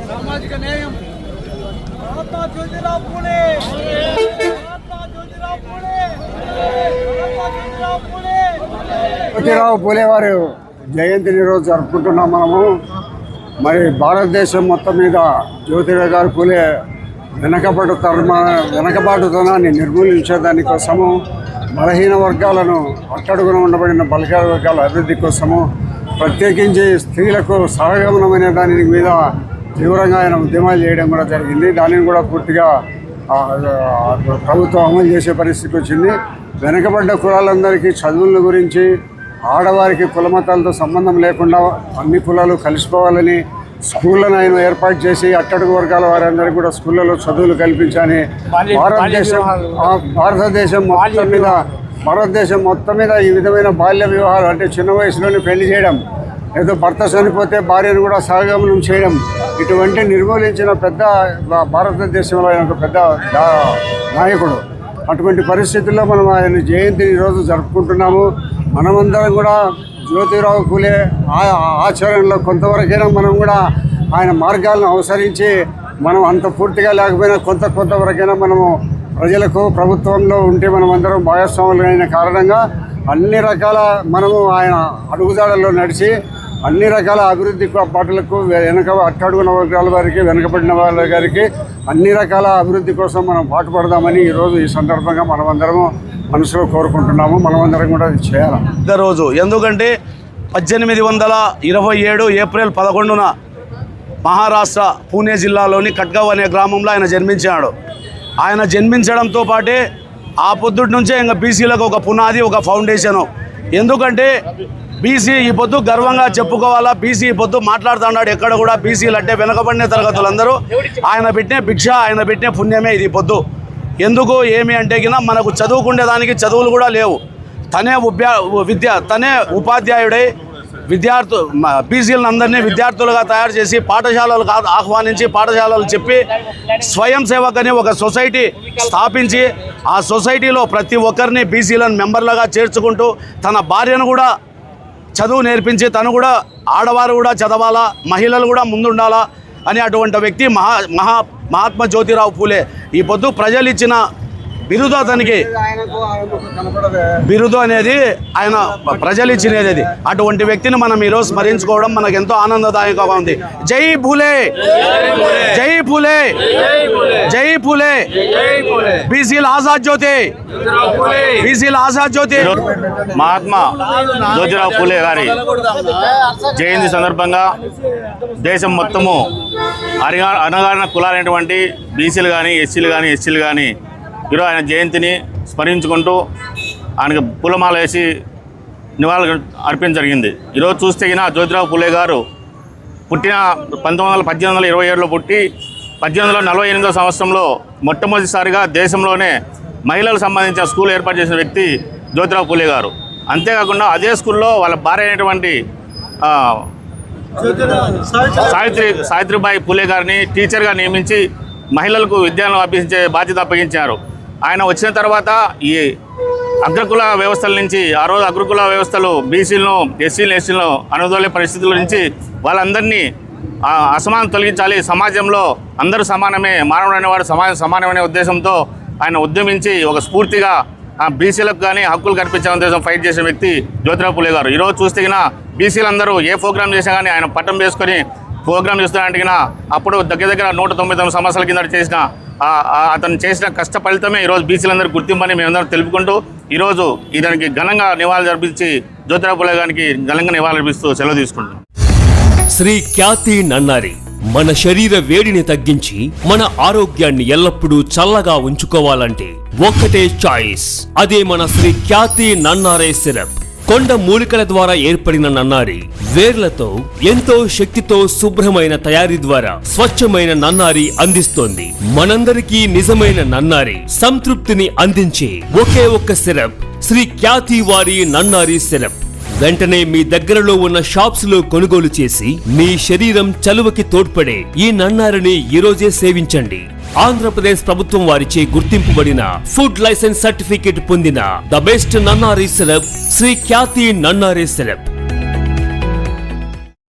సామాజిక న్యాయం మహాత్మా జ్యోతిరావు పూలే జ్యోతిరావు పూలే వారు జయంతిని రోజు జరుపుకుంటున్నాం మనము. మరి భారతదేశం మొత్తం మీద జ్యోతిరావు గారు పూలే వెనకబాటుతనాన్ని నిర్మూలించేదానికోసము, బలహీన వర్గాలను అట్టడుగున ఉండబడిన బలహీన వర్గాల అభివృద్ధి కోసము, ప్రత్యేకించి స్త్రీలకు సహగమనం అనే దాని మీద తీవ్రంగా ఆయన ఉద్యమాలు చేయడం కూడా జరిగింది. దానిని కూడా పూర్తిగా ప్రభుత్వం అమలు చేసే పరిస్థితికి వచ్చింది. వెనుకబడ్డ కులాలందరికీ చదువుల గురించి, ఆడవారికి కులమతాలతో సంబంధం లేకుండా అన్ని కులాలు కలిసిపోవాలని స్కూళ్ళను ఆయన ఏర్పాటు చేసి అట్టడుగు వర్గాల వారందరికీ కూడా స్కూళ్ళలో చదువులు కల్పించాలని భారతదేశం మొత్తం మీద ఈ విధమైన బాల్య వివాహాలు, అంటే చిన్న వయసులోనే పెళ్లి చేయడం, ఏదో భర్త చనిపోతే భార్యను కూడా సహగమనం చేయడం, ఇటువంటి నిర్మూలించిన పెద్ద భారతదేశంలో ఆయన ఒక పెద్ద నాయకుడు. అటువంటి పరిస్థితుల్లో మనం ఆయన జయంతిని ఈరోజు జరుపుకుంటున్నాము. మనమందరం కూడా జ్యోతిరావు పూలే ఆచరణలో కొంతవరకైనా మనం కూడా ఆయన మార్గాలను అనుసరించి, మనం అంత పూర్తిగా లేకపోయినా కొంతవరకైనా మనము ప్రజలకు ప్రభుత్వంలో ఉంటే మనం అందరం భాగస్వాములు అయిన కారణంగా అన్ని రకాల మనము ఆయన అడుగుజాడల్లో నడిచి అన్ని రకాల అభివృద్ధి పాటలకు అట్టడుగున వర్గాల వారికి, వెనుకబడిన వాళ్ళ గారికి అన్ని రకాల అభివృద్ధి కోసం మనం పాటుపడదామని ఈరోజు ఈ సందర్భంగా మనమందరము మనసులో కోరుకుంటున్నాము. మనమందరం కూడా చేయాలి రోజు. ఎందుకంటే 1827 ఏప్రిల్ 11న మహారాష్ట్ర పూణే జిల్లాలోని కట్గావ్ అనే గ్రామంలో ఆయన జన్మించాడు. ఆయన జన్మించడంతో పాటే ఆ పొద్దుటి నుంచే ఇంకా బీసీలకు ఒక పునాది, ఒక ఫౌండేషను. ఎందుకంటే బీసీ ఈ పొద్దు గర్వంగా చెప్పుకోవాలా, బీసీ ఈ పొద్దు మాట్లాడుతున్నాడు ఎక్కడ కూడా. బీసీలు అంటే వెనుకబడిన తరగతులందరూ ఆయన పెట్టిన భిక్ష, ఆయన పెట్టిన పుణ్యమే ఇది పొద్దు. ఎందుకు ఏమి అంటే కింద మనకు చదువుకునేదానికి చదువులు కూడా లేవు. తనే ఉపాధ్యాయుడై బీసీలను అందరినీ విద్యార్థులుగా తయారు చేసి పాఠశాలలకు ఆహ్వానించి పాఠశాలలు చెప్పి స్వయం సేవకని ఒక సొసైటీ స్థాపించి ఆ సొసైటీలో ప్రతి ఒక్కరిని బీసీలను మెంబర్లుగా చేర్చుకుంటూ తన భార్యను కూడా చదువు నేర్పించి తను కూడా ఆడవారు కూడా చదవాలా, మహిళలు కూడా ముందుండాలా అని అటువంటి వ్యక్తి మహాత్మా జ్యోతిరావు పూలే. ఈ పొద్దు ప్రజలు ఇచ్చిన బిరుదు, అతనికి బిరుదు అనేది ఆయన ప్రజలు ఇచ్చినది. అది అటువంటి వ్యక్తిని మనం ఈరోజు స్మరించుకోవడం మనకు ఎంతో ఆనందదాయకంగా ఉంది. జై పూలే, జై పూలే, జై పూలే, బీసీల ఆజాద్ జ్యోతి, బీసీల ఆజాద్ జ్యోతి. మహాత్మా జ్యోతిరావు పూలే గారి జయంతి సందర్భంగా దేశం మొత్తము అణగారిన కులాలైనటువంటి బీసీలు కానీ, ఎస్సీలు కానీ, ఎస్టీలు కానీ ఈరోజు ఆయన జయంతిని స్మరించుకుంటూ ఆయనకు పూలమాల వేసి నివాళులు అర్పించడం జరిగింది. ఈరోజు చూస్తే జ్యోతిరావు పూలే గారు పుట్టిన 1827లో పుట్టి 1848వ సంవత్సరంలో మొట్టమొదటిసారిగా దేశంలోనే మహిళలకు సంబంధించిన స్కూల్ ఏర్పాటు చేసిన వ్యక్తి జ్యోతిరావు పూలే గారు. అంతేకాకుండా అదే స్కూల్లో వాళ్ళ భార్య అయినటువంటి సావిత్రిబాయి పూలే గారిని టీచర్గా నియమించి మహిళలకు విద్యను అభ్యసించే బాధ్యత అప్పగించారు. ఆయన వచ్చిన తర్వాత ఈ అగ్రకుల వ్యవస్థల నుంచి ఆ రోజు అగ్రకుల వ్యవస్థలు బీసీలను ఎస్సీలను అనుదోలే పరిస్థితుల నుంచి వాళ్ళందరినీ అసమానం తొలగించాలి, సమాజంలో అందరూ సమానమే, మానవుడు అనేవాడు సమాజం సమానమనే ఉద్దేశంతో ఆయన ఉద్యమించి ఒక స్ఫూర్తిగా బీసీలకు కానీ హక్కులు కల్పించే ఉద్దేశం ఫైట్ చేసిన వ్యక్తి జ్యోతిరావు పూలే గారు. ఈరోజు చూస్తే బీసీలందరూ ఏ ప్రోగ్రామ్ చేసినా కానీ ఆయన పట్టం వేసుకొని ప్రోగ్రామ్ చేస్తున్నారంటే అప్పుడు దగ్గర 199 సంవత్సరాల కింద చేసిన అతను చేసిన కష్ట ఫలితమే ఈరోజు బీసీలందరూ గుర్తింపని మేమందరం తెలుపుకుంటూ ఈరోజు ఇతనికి ఘనంగా నివాళులు అర్పించి జ్యోతిరావు పూలే గారికి ఘనంగా నివాళులు అర్పిస్తూ సెలవు తీసుకుంటాం. శ్రీ ఖ్యాతి నన్నారి మన శరీర వేడిని తగ్గించి మన ఆరోగ్యాన్ని ఎల్లప్పుడూ చల్లగా ఉంచుకోవాలంటే ఒక్కటే చాయిస్, అదే మన శ్రీ ఖ్యాతి నన్నారే సిరప్. కొండ మూలికల ద్వారా ఏర్పడిన నన్నారి వేర్లతో ఎంతో శక్తితో శుభ్రమైన తయారీ ద్వారా స్వచ్ఛమైన నన్నారి అందిస్తోంది. మనందరికీ నిజమైన నన్నారి సంతృప్తిని అందించే ఒకే ఒక్క సిరప్ శ్రీ ఖ్యాతి వారి నన్నారి సిరప్. వెంటనే మీ దగ్గరలో ఉన్న షాప్స్ లో కొనుగోలు చేసి మీ శరీరం చలువకి తోడ్పడే ఈ నన్నారిని ఈరోజే సేవించండి. ఆంధ్రప్రదేశ్ ప్రభుత్వం వారిచే గుర్తింపుబడిన ఫుడ్ లైసెన్స్ సర్టిఫికేట్ పొందిన the best nannari syrup Shri Khyati nannari syrup.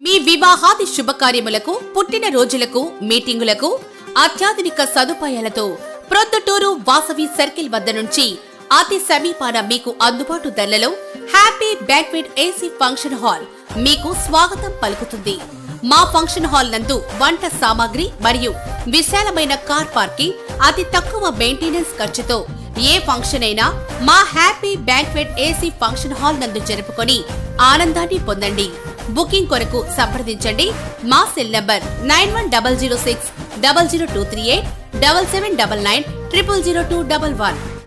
మీ వివాహాది శుభకార్యములకు, పుట్టిన రోజులకు, మీటింగులకు అత్యాధునిక సదుపాయాలతో ప్రొద్దుటూరు వాసవి సర్కిల్ వద్ద నుంచి అతి సమీపాన మీకు అందుబాటు ధరలలో happy banquet AC function hall మీకు స్వాగతం పలుకుతుంది. మా ఫంక్షన్ హాల్ నందు వంట సామాగ్రి మరియు విశాలమైన కార్ పార్కింగ్, అతి తక్కువ మెయింటెనెన్స్ ఖర్చుతో ఏ ఫంక్షన్ అయినా మా happy banquet AC function hall నందు జరుపుకొని ఆనందాన్ని పొందండి. బుకింగ్ కొరకు సంప్రదించండి. మా సెల్ నంబర్ 9100600238 7799 000211.